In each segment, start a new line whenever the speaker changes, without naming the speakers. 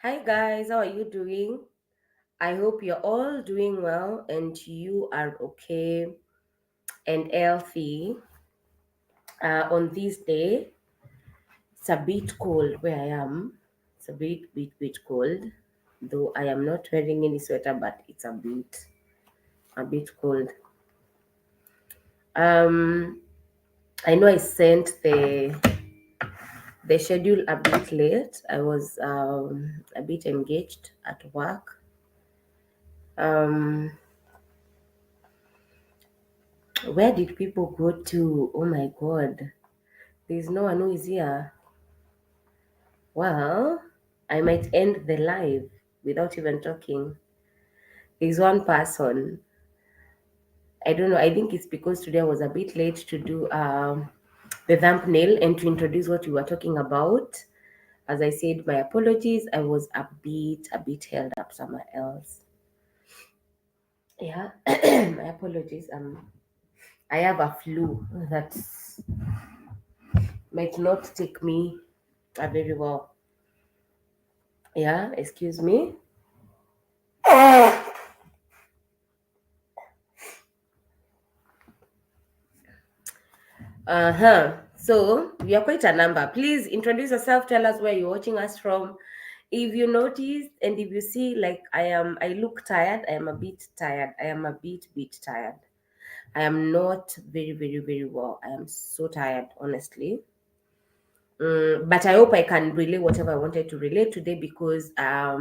Hi guys, how are you doing? I hope you're all doing well and you are okay and healthy. On this day, it's a bit cold where I am. It's a bit cold, though I am not wearing any sweater, but it's a bit cold. Um, I know I sent the schedule a bit late. I was a bit engaged at work. Um, where did people go to? Oh my god. There's no one who is here. Well, I might end the live without even talking. There's one person. I don't know. I think it's because today I was a bit late to do the thumbnail and to introduce what we were talking about. As I said, my apologies. I was a bit held up somewhere else. Yeah, my apologies. I have a flu that might not take me very well. Yeah, excuse me. Uh-huh. So we are quite a number. Please introduce yourself. Tell us where you're watching us from. If you notice and if you see like I look tired, I am a bit tired. I am a bit tired. I am not very well. I am so tired, honestly. But I hope I can relay whatever I wanted to relay today because I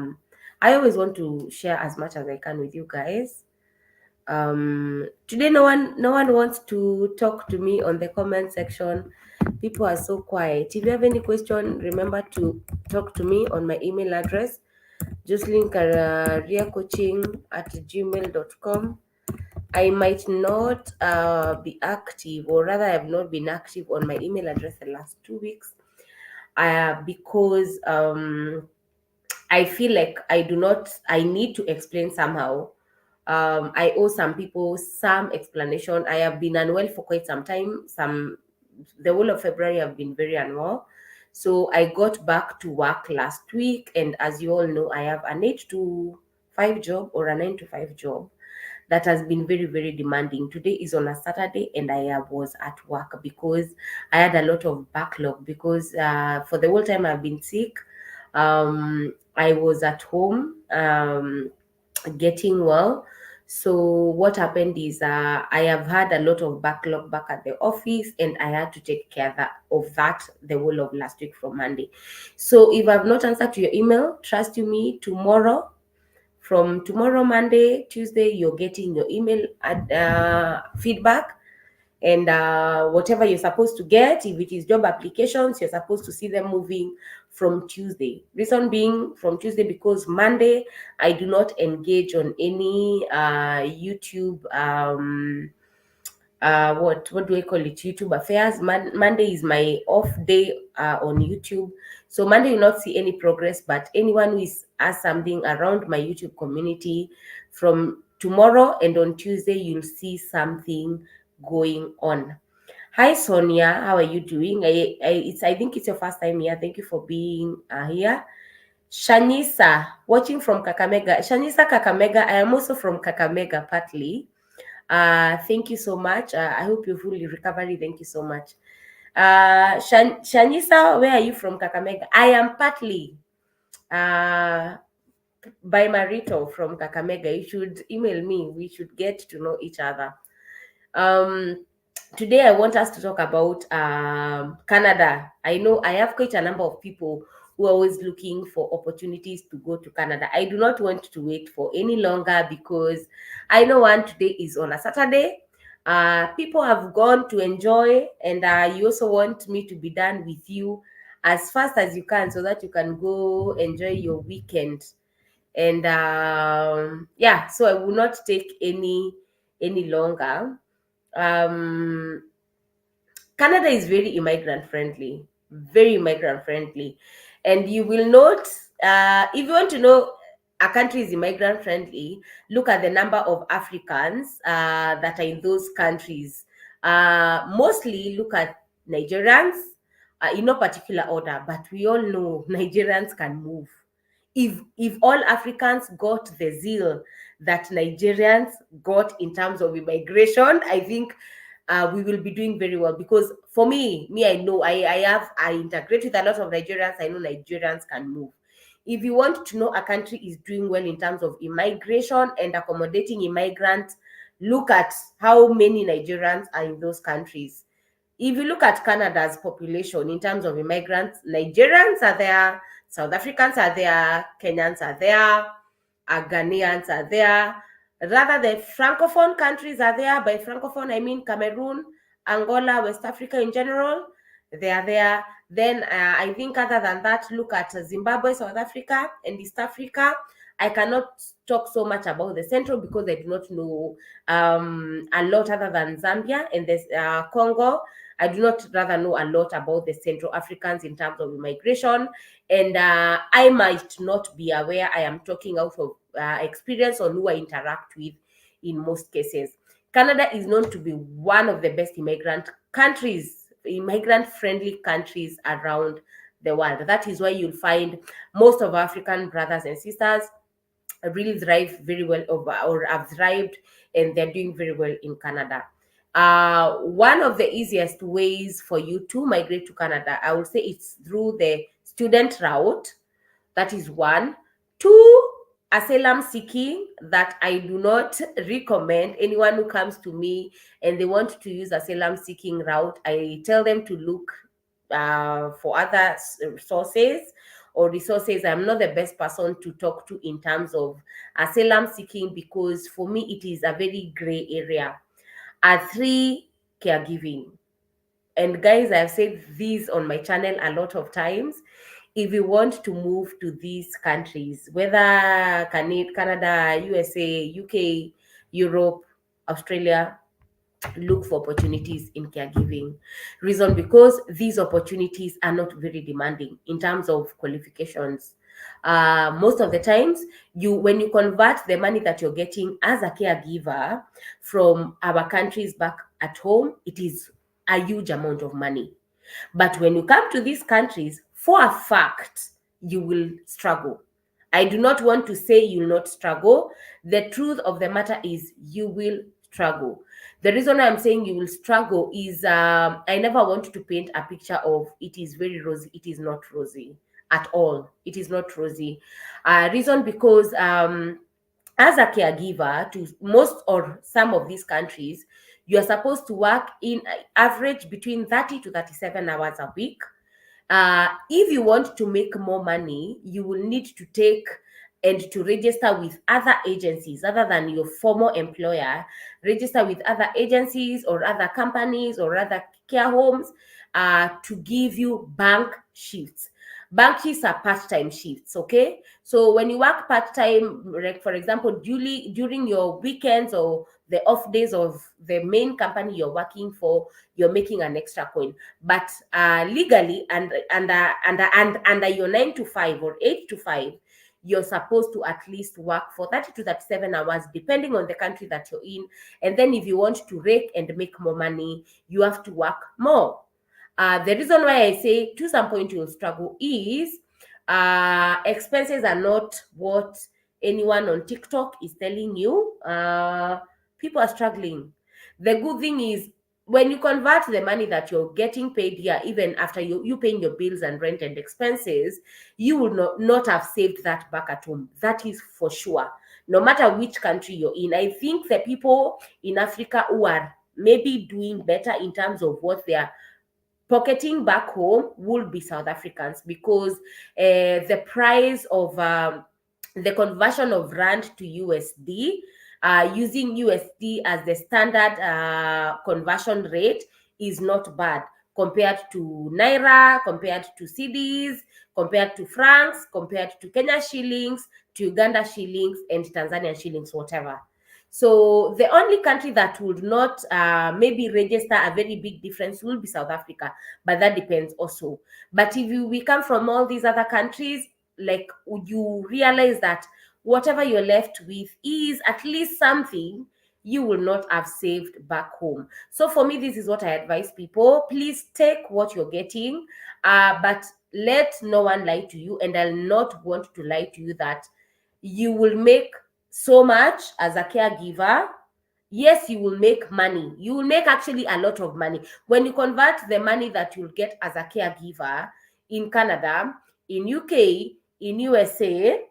always want to share as much as I can with you guys. Today no one wants to talk to me on the comment section. People are so quiet. If you have any question, remember to talk to me on my email address, jocelyn@gmail.com. I might not be active, or rather I have not been active on my email address the last 2 weeks because I feel like I need to explain somehow. I owe some people some explanation. I have been unwell for quite some time. The whole of February I've been very unwell. So I got back to work last week, and as you all know, I have an 8 to 5 job or a 9 to 5 job that has been very demanding. Today is on a Saturday, and I was at work because I had a lot of backlog because for the whole time I've been sick, I was at home getting well. So what happened is I have had a lot of backlog back at the office, and I had to take care of that the whole of last week from Monday. So if I've not answered to your email, trust you me, tomorrow, from tomorrow, Monday, Tuesday, you're getting your email feedback, and whatever you're supposed to get, if it is job applications, you're supposed to see them moving from Tuesday. Reason being from Tuesday because Monday I do not engage on any YouTube what do I call it, YouTube affairs. Monday is my off day on YouTube, so Monday you'll not see any progress, but anyone who is asked something around my YouTube community, from tomorrow and on Tuesday you'll see something going on. Hi Sonia, how are you doing? I think it's your first time here. Thank you for being here. Shanisa, watching from Kakamega. Shanisa, Kakamega. I am also from Kakamega partly. Thank you so much. I hope you're fully recovery. Thank you so much. Shanisa, where are you from, Kakamega? I am partly by Marito from Kakamega. You should email me. We should get to know each other. Today I want us to talk about Canada. I know I have quite a number of people who are always looking for opportunities to go to Canada. I do not want to wait for any longer because I know one today is on a Saturday. People have gone to enjoy, and you also want me to be done with you as fast as you can so that you can go enjoy your weekend. And yeah, so I will not take any longer. um Canada is very immigrant friendly, and you will note, if you want to know a country is immigrant friendly, look at the number of Africans that are in those countries. Mostly look at Nigerians, in no particular order, but we all know Nigerians can move If all Africans got the zeal that Nigerians got in terms of immigration, I think we will be doing very well. Because for me, I know I integrate with a lot of Nigerians. I know Nigerians can move. If you want to know a country is doing well in terms of immigration and accommodating immigrants, look at how many Nigerians are in those countries. If you look at Canada's population in terms of immigrants, Nigerians are there, South Africans are there, Kenyans are there, Ghanaians are there. Rather, the francophone countries are there. By francophone, I mean Cameroon, Angola, West Africa in general. They are there. Then I think other than that, look at Zimbabwe, South Africa, and East Africa. I cannot talk so much about the Central because I do not know a lot other than Zambia and this Congo. I do not rather know a lot about the Central Africans in terms of immigration, and I might not be aware. I am talking out of experience on who I interact with in most cases. Canada is known to be one of the best immigrant-friendly countries around the world. That is why you'll find most of our African brothers and sisters really thrive very well or have thrived, and they're doing very well in Canada. One of the easiest ways for you to migrate to Canada, I would say it's through the student route. That is one. Two, asylum seeking, that I do not recommend anyone who comes to me and they want to use asylum seeking route. I tell them to look for other sources or resources. I'm not the best person to talk to in terms of asylum seeking because for me it is a very gray area. Three, caregiving. And guys, I've said this on my channel a lot of times. If you want to move to these countries, whether Canada, USA, UK, Europe, Australia, look for opportunities in caregiving. Reason because these opportunities are not very demanding in terms of qualifications. Most of the times, when you convert the money that you're getting as a caregiver from our countries back at home, it is a huge amount of money. But when you come to these countries, for a fact, you will struggle. I do not want to say you'll not struggle. The truth of the matter is you will struggle. The reason why I'm saying you will struggle is I never want to paint a picture of it is very rosy. It is not rosy at all. It is not rosy. Reason because as a caregiver to most or some of these countries, you are supposed to work in average between 30 to 37 hours a week. If you want to make more money, you will need to take and to register with other agencies other than your former employer. Register with other agencies or other companies or other care homes to give you bank shifts. Bank shifts are part-time shifts, okay? So when you work part-time, like for example, during your weekends or the off days of the main company you're working for, you're making an extra coin. But legally and under your 9 to 5 or 8 to 5, you're supposed to at least work for 30 to 37 hours, depending on the country that you're in. And then if you want to rake and make more money, you have to work more. The reason why I say to some point you'll struggle is expenses are not what anyone on TikTok is telling you. People are struggling. The good thing is when you convert the money that you're getting paid here, even after you paying your bills and rent and expenses, you will not have saved that back at home. That is for sure. No matter which country you're in. I think the people in Africa who are maybe doing better in terms of what they are pocketing back home would be South Africans because the price of the conversion of rand to USD, using USD as the standard conversion rate is not bad compared to Naira, compared to cedis, compared to francs, compared to Kenya shillings, to Uganda shillings, and Tanzanian shillings, whatever. So the only country that would not maybe register a very big difference will be South Africa, but that depends also. But if we come from all these other countries, like you realize that whatever you're left with is at least something you will not have saved back home. So for me, this is what I advise people. Please take what you're getting, but let no one lie to you. And I'll not want to lie to you that you will make so much as a caregiver. Yes, you will make money. You will make actually a lot of money. When you convert the money that you'll get as a caregiver in Canada, in UK, in USA,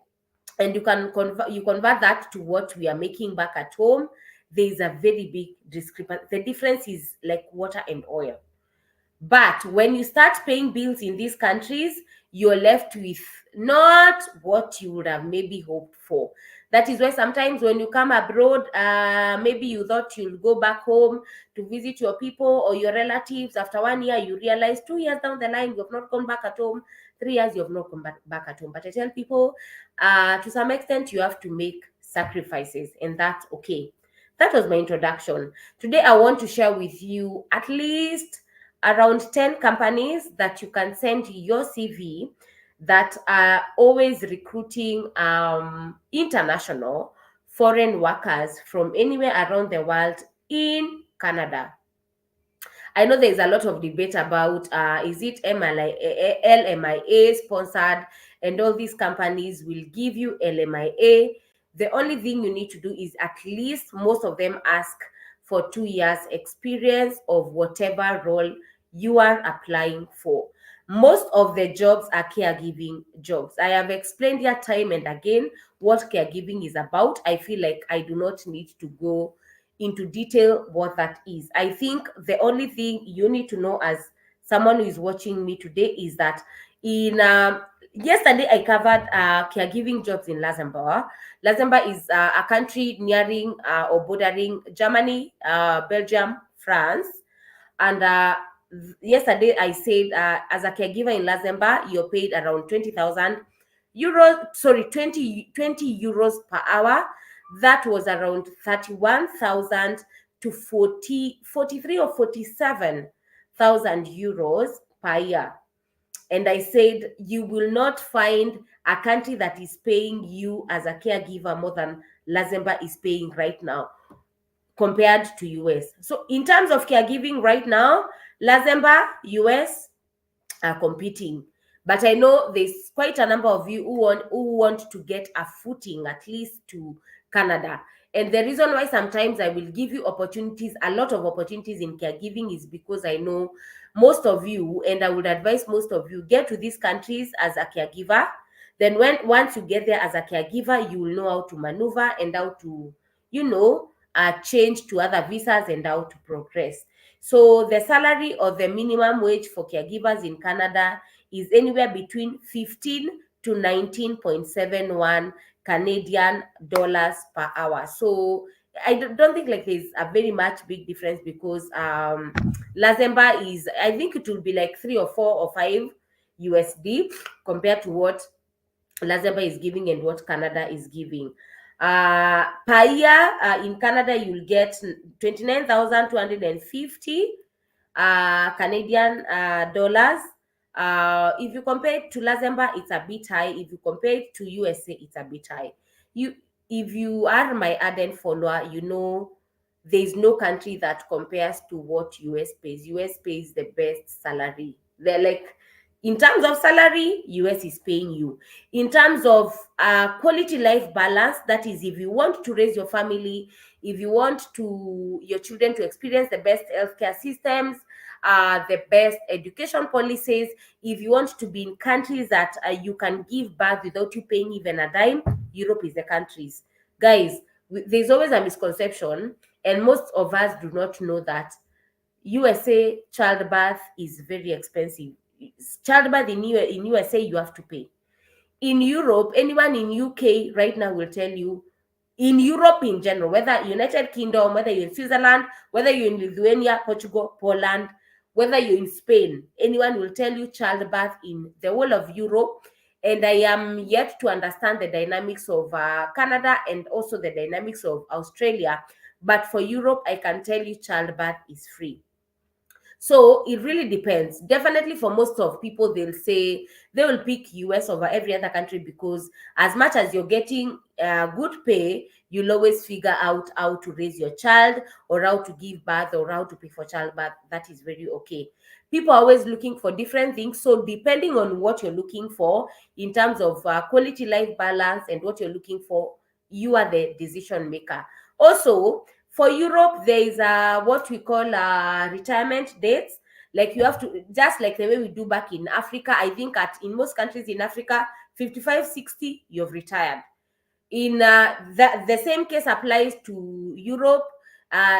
and you convert that to what we are making back at home, there is a very big discrepancy. The difference is like water and oil. But when you start paying bills in these countries, you're left with not what you would have maybe hoped for. That is why sometimes when you come abroad, maybe you thought you'll go back home to visit your people or your relatives. After 1 year, you realize 2 years down the line, you have not gone back at home. 3 years, you have not come back at home. But I tell people, to some extent, you have to make sacrifices, and that's okay. That was my introduction. Today, I want to share with you at least around 10 companies that you can send your CV that are always recruiting international foreign workers from anywhere around the world in Canada. I know there's a lot of debate about is it LMIA sponsored, and all these companies will give you LMIA. The only thing you need to do is at least most of them ask for 2 years experience of whatever role you are applying for. Most of the jobs are caregiving jobs. I have explained here time and again what caregiving is about. I feel like I do not need to go into detail what that is. I think the only thing you need to know as someone who is watching me today is that in yesterday I covered caregiving jobs in Luxembourg. Luxembourg is a country nearing or bordering Germany, Belgium, France, and yesterday I said as a caregiver in Luxembourg, you're paid around 20,000 euros, sorry, 20 euros per hour. That was around 31,000 to 43 or 47,000 euros per year. And I said, you will not find a country that is paying you as a caregiver more than Luxembourg is paying right now compared to US. So in terms of caregiving right now, Luxembourg, US are competing. But I know there's quite a number of you who want to get a footing at least to Canada. And the reason why sometimes I will give you opportunities, a lot of opportunities in caregiving, is because I know most of you, and I would advise most of you, get to these countries as a caregiver. Then once you get there as a caregiver, you will know how to maneuver and how to, change to other visas and how to progress. So the salary or the minimum wage for caregivers in Canada is anywhere between 15 to 19.71 Canadian dollars per hour. So I don't think like there's a very much big difference, because Luxembourg is, I think it will be like 3 or 4 or 5 USD compared to what Luxembourg is giving and what Canada is giving. Per year in Canada, you'll get 29,250 Canadian dollars. If you compare it to Luxembourg, it's a bit high. If you compare it to USA, it's a bit high. If you are my ardent follower, you know there's no country that compares to what US pays. US pays the best salary. They're like, in terms of salary, US is paying you. In terms of quality life balance, that is, if you want to raise your family, if you want your children to experience the best healthcare systems, the best education policies, if you want to be in countries that you can give birth without you paying even a dime, Europe is the countries. Guys, there's always a misconception, and most of us do not know that USA childbirth is very expensive. Childbirth in USA, you have to pay. In Europe, anyone in UK right now will tell you, in Europe in general, whether United Kingdom, whether you're in Switzerland, whether you're in Lithuania, Portugal, Poland, whether you're in Spain, anyone will tell you childbirth in the whole of Europe. And I am yet to understand the dynamics of Canada and also the dynamics of Australia. But for Europe, I can tell you childbirth is free. So it really depends. Definitely for most of people, they'll say they will pick US over every other country because as much as you're getting good pay, you'll always figure out how to raise your child or how to give birth or how to pay for childbirth. That is very okay. People are always looking for different things. So depending on what you're looking for in terms of quality life balance and what you're looking for, you are the decision maker. Also, for Europe, there is what we call retirement dates. Like you have to, just like the way we do back in Africa, I think in most countries in Africa, 55, 60, you've retired. In the same case applies to Europe.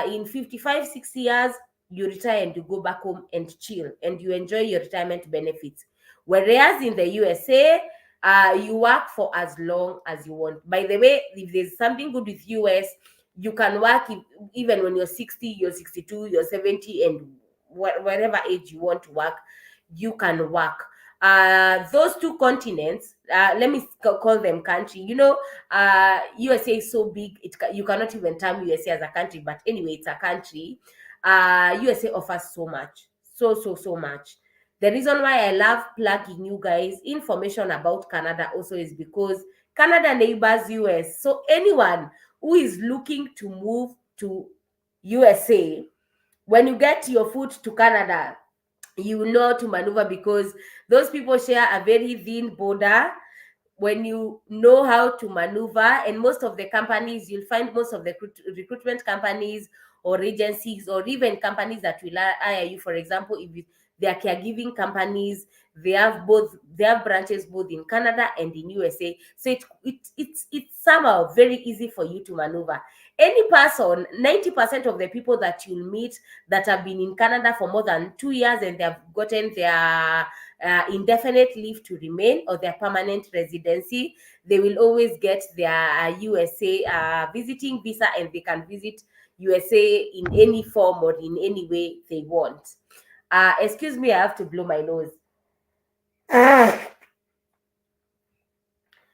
In 55, 60 years, you retire and you go back home and chill and you enjoy your retirement benefits. Whereas in the USA, you work for as long as you want. By the way, if there's something good with US, you can work even when you're 60, you're 62, you're 70, and whatever age you want to work, you can work. Those two continents, let me call them country. USA is so big, you cannot even term USA as a country, but anyway, it's a country. USA offers so much, so much. The reason why I love plugging you guys information about Canada also is because Canada neighbors US. So anyone who is looking to move to USA, when you get your foot to Canada, you know to maneuver because those people share a very thin border. When you know how to maneuver, and most of the companies, you'll find most of the recruitment companies or agencies or even companies that will hire you, for example, if they are caregiving companies, they have branches both in Canada and in USA. So it's somehow very easy for you to maneuver. Any person, 90% of the people that you'll meet that have been in Canada for more than 2 years and they have gotten their indefinite leave to remain or their permanent residency, they will always get their USA visiting visa and they can visit USA in any form or in any way they want. Excuse me, I have to blow my nose.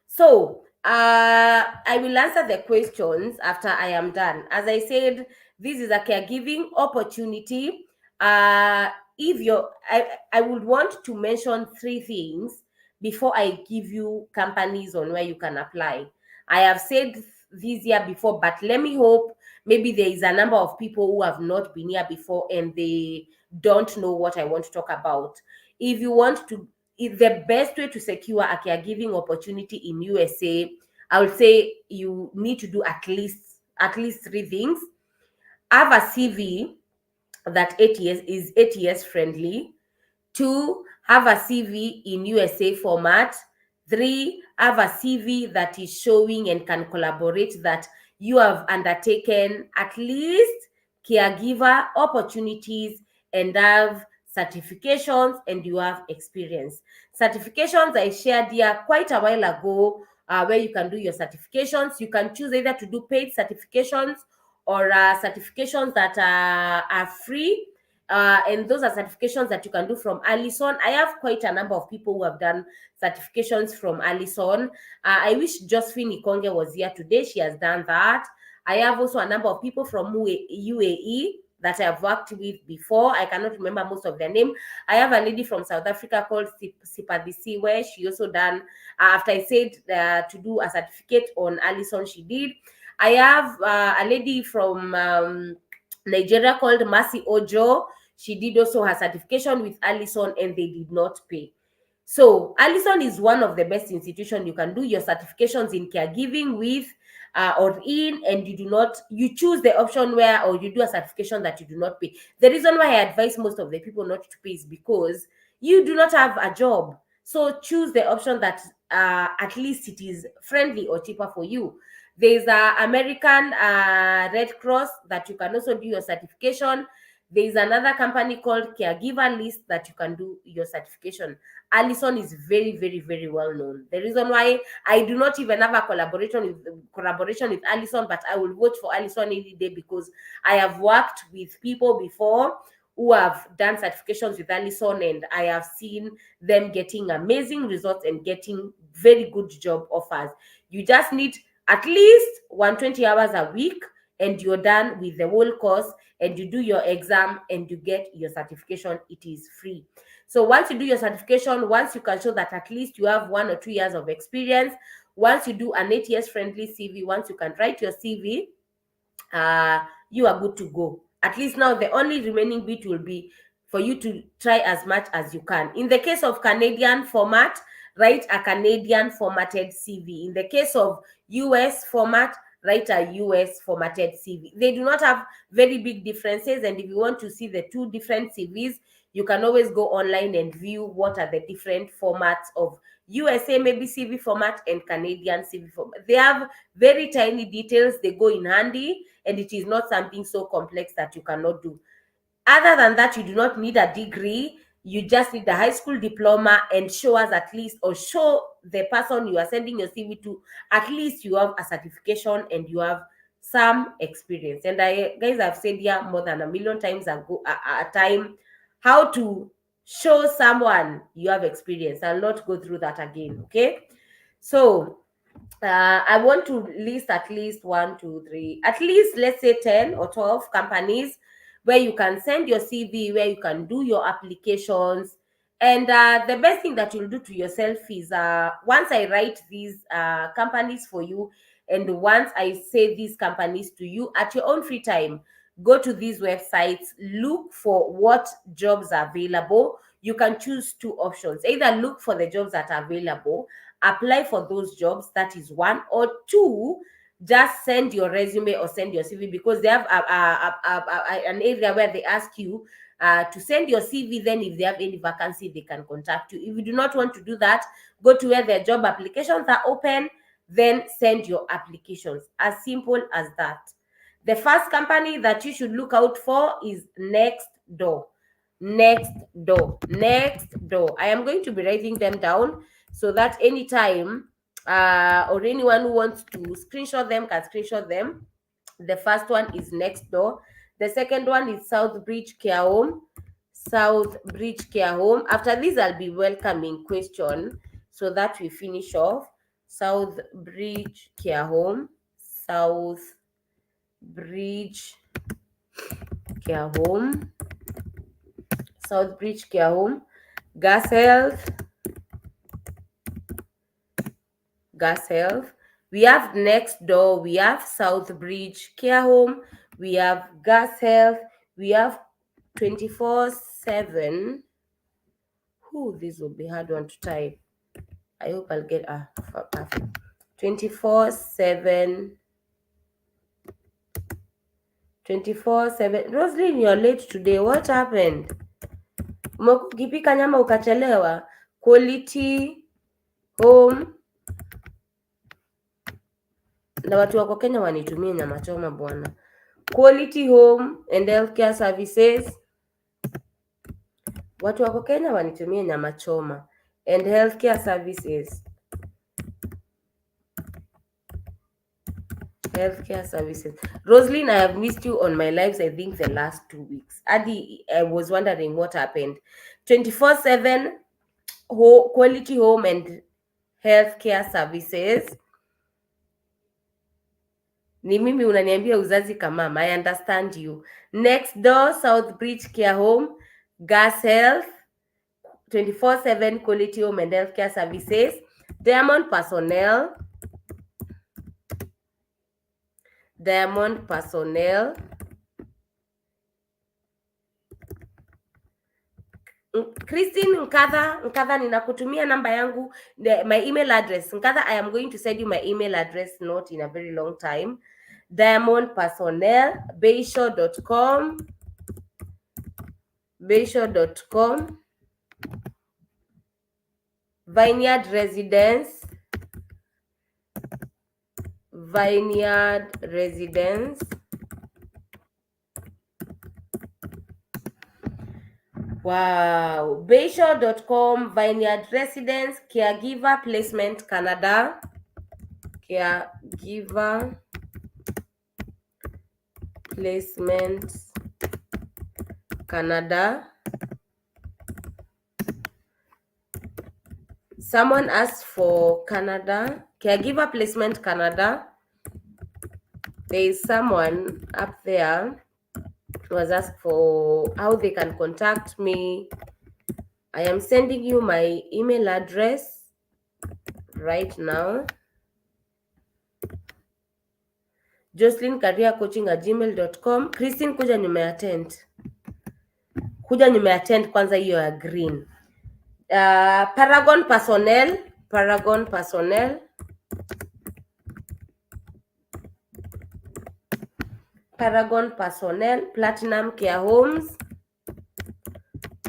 So, I will answer the questions after I am done. As I said, this is a caregiving opportunity. If you're, I would want to mention three things before I give you companies on where you can apply. I have said this year before, but let me hope maybe there is a number of people who have not been here before and they don't know what I want to talk about. If you want to, if the best way to secure a caregiving opportunity in USA, I would say you need to do at least three things. Have a CV that ATS is ATS friendly. Two, have a CV in USA format. Three, have a CV that is showing and can collaborate that you have undertaken at least caregiver opportunities and have certifications and you have experience. Certifications I shared here quite a while ago, where you can do your certifications. You can choose either to do paid certifications or certifications that are free, and those are certifications that you can do from Allison. I have quite a number of people who have done certifications from Allison. I wish Josephine Ikonge was here today. She has done that. I have also a number of people from UAE that I have worked with before. I cannot remember most of their name. I have a lady from South Africa called Sipadisi, where she also done, after I said to do a certificate on Allison, she did. I have a lady from Nigeria called Mercy Ojo. She did also her certification with Allison and they did not pay. So Allison is one of the best institutions you can do your certifications in caregiving with, or in, and you choose the option where, or you do a certification that you do not pay. The reason why I advise most of the people not to pay is because you do not have a job. So choose the option that at least it is friendly or cheaper for you. There's a American Red Cross that you can also do your certification. There's another company called Caregiver List that you can do your certification. Allison is very, very, very well known. The reason why I do not even have a collaboration with Allison, but I will vote for Allison any day because I have worked with people before who have done certifications with Allison and I have seen them getting amazing results and getting very good job offers. You just need at least 120 hours a week and you're done with the whole course, and you do your exam and you get your certification. It is free. So once you do your certification, once you can show that at least you have 1 or 2 years of experience, once you do an ATS friendly CV, once you can write your CV, you are good to go. At least now the only remaining bit will be for you to try as much as you can. In the case of Canadian format, write a Canadian formatted CV. In the case of US format, write a US formatted CV. They do not have very big differences, and if you want to see the two different CVs, you can always go online and view what are the different formats of USA maybe CV format and Canadian CV format. They have very tiny details, they go in handy, and it is not something so complex that you cannot do. Other than that, you do not need a degree. You just need a high school diploma, and show us at least, or show the person you are sending your CV to, at least you have a certification and you have some experience. And I, guys, I've said here more than a million times ago, a time, how to show someone you have experience. I'll not go through that again. Okay. So I want to list at least 1, 2, 3, at least let's say 10 or 12 companies where you can send your CV, where you can do your applications. And the best thing that you'll do to yourself is once I write these companies for you, and once I say these companies to you, at your own free time, go to these websites, look for what jobs are available. You can choose two options: either look for the jobs that are available, apply for those jobs, that is one, or two, just send your resume or send your CV, because they have an area where they ask you to send your CV. Then if they have any vacancy, they can contact you. If you do not want to do that, go to where their job applications are open, then send your applications. As simple as that. The first company that you should look out for is Next Door. Next Door. Next Door. I am going to be writing them down so that anytime or anyone who wants to screenshot them can screenshot them. The first one is Next Door. The second one is Southbridge Care Home. Southbridge Care Home. After this, I'll be welcoming question so that we finish off. Southbridge Care Home. Southbridge Care Home. Southbridge Care Home. Gas Health. Gas Health. We have Next Door. We have Southbridge Care Home. We have Gas Health. We have 24/7. This will be hard one to type. I hope I'll get a 24/7. 24/7. Roslyn, you're late today. What happened? Umekipika nyama ukachelewa. Quality Home. Na watu wako Kenya wanitumie nyama choma bwana. Quality Home and Healthcare Services. Watu wako Kenya wanitumie nyama choma and Healthcare Services. Healthcare Services. Roslyn, I have missed you on my lives, I think the last 2 weeks. Adi, I was wondering what happened. 24/7 Quality Home and Healthcare Services. Ni mimi unaniambia uzazi kama mama. I understand you. Next Door, Southbridge Care Home, Gas Health, 24/7 Quality Home and Healthcare Services, Diamond Personnel. Christine Nkatha, ninakutumia namba yangu, my email address. Nkatha, I am going to send you my email address not in a very long time. Diamond Personnel, Beisho.com. Vineyard Residence. Wow. Beisho.com, Vineyard Residence, Caregiver Placement Canada. Caregiver Placement Canada. Someone asked for Canada. Caregiver Placement Canada. there is someone up there who has asked for how they can contact me. I am sending you my email address right now. Jocelyn Career Coaching at gmail.com. Christine, kuja nimeattend. Kuja nimeattend kwanza hiyo ya green. Paragon Personnel, Paragon Personnel, Paragon Personnel, Platinum Care Homes,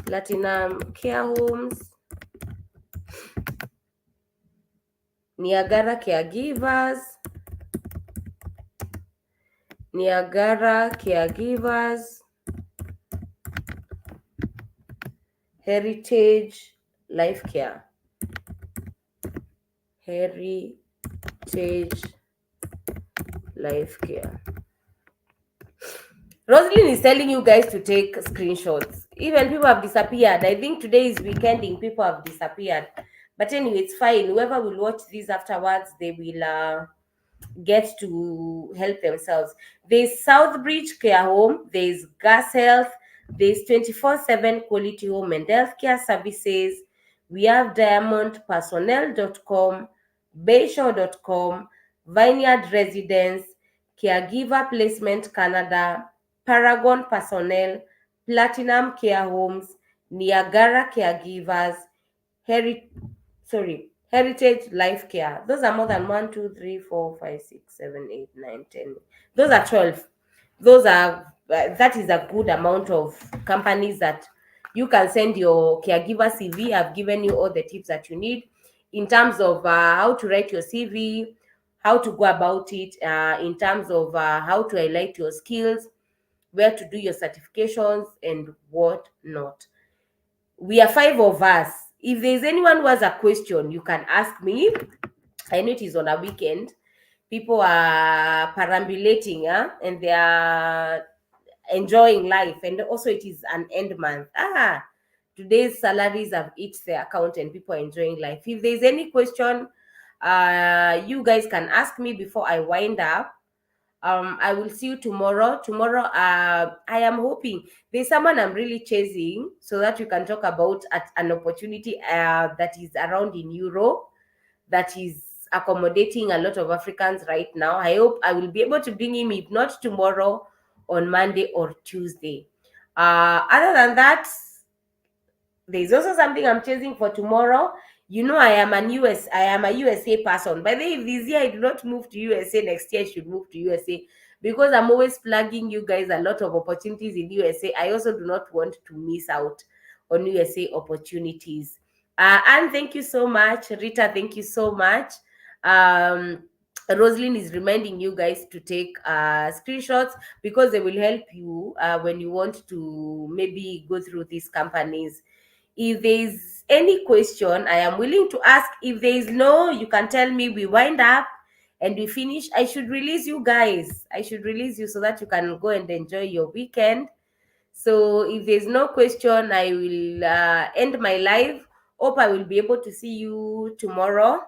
Platinum Care Homes, Niagara Caregivers, Niagara Caregivers, Heritage Life Care, Heritage Life Care. Roslyn is telling you guys to take screenshots. Even people have disappeared. I think today is weekending. People have disappeared. But anyway, it's fine. Whoever will watch this afterwards, they will get to help themselves. There's Southbridge Care Home. There's Gas Health. There's 24/7 Quality Home and Healthcare Services. We have diamondpersonnel.com, bayshore.com, Vineyard Residence, Caregiver Placement Canada, Paragon Personnel, Platinum Care Homes, Niagara Caregivers, Heritage Life Care. Those are more than 1, 2, 3, 4, 5, 6, 7, 8, 9, 10. Those are 12. Those are that is a good amount of companies that you can send your caregiver CV. I've given you all the tips that you need in terms of how to write your CV, how to go about it, in terms of how to highlight your skills, where to do your certifications, and what not. We are 5 of us. If there's anyone who has a question, you can ask me. I know it is on a weekend. People are perambulating, and they are enjoying life. And also it is an end month. Today's salaries have hit their account and people are enjoying life. If there's any question, you guys can ask me before I wind up. I will see you tomorrow. Tomorrow, I am hoping there's someone I'm really chasing so that we can talk about an opportunity that is around in Europe that is accommodating a lot of Africans right now. I hope I will be able to bring him, if not tomorrow, on Monday or Tuesday. Other than that, there's also something I'm chasing for tomorrow. You know, I am a USA person. By the way, if this year I do not move to USA, next year I should move to USA, because I'm always plugging you guys a lot of opportunities in USA. I also do not want to miss out on USA opportunities. And thank you so much, Rita. Thank you so much. Roslyn is reminding you guys to take screenshots because they will help you when you want to maybe go through these companies. If there's any question, I am willing to ask. If there is no, you can tell me. We wind up and we finish. I should release you guys. I should release you so that you can go and enjoy your weekend. So if there's no question, I will end my live. Hope I will be able to see you tomorrow.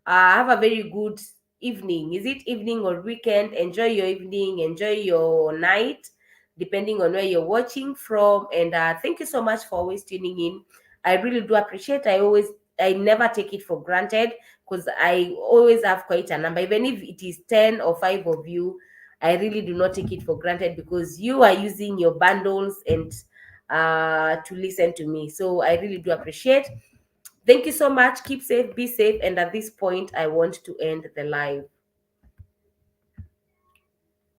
Have a very good evening. Is it evening or weekend? Enjoy your evening. Enjoy your night, depending on where you're watching from. And thank you so much for always tuning in. I really do appreciate. I never take it for granted because I always have quite a number. Even if it is 10 or 5 of you, I really do not take it for granted because you are using your bundles and to listen to me. So I really do appreciate. Thank you so much. Keep safe, be safe. And at this point, I want to end the live.